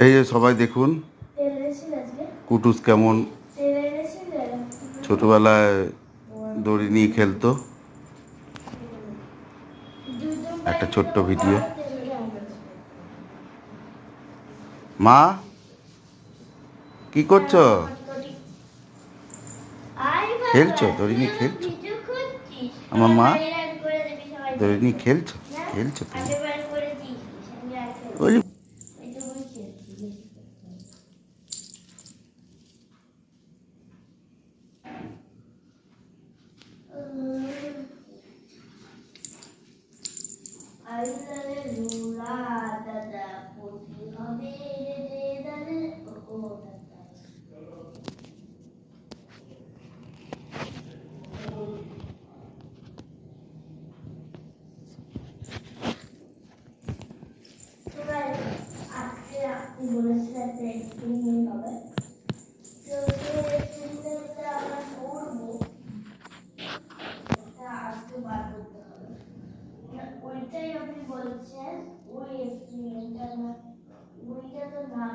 এই যে সবাই দেখুন কুটুস কেমন ছোটবেলায় দড়ি নিয়ে খেলতো। একটা ছোট্ট ভিডিও। মা কি করছো? খেলছো? দড়ি নিয়ে খেলছো? আমার মা দড়ি নিয়ে খেলছো? খেলছো তুমি? ওই ওইটাই আপনি বলছেন ওই এক্সপেরিমেন্টটা না ওইটা তো না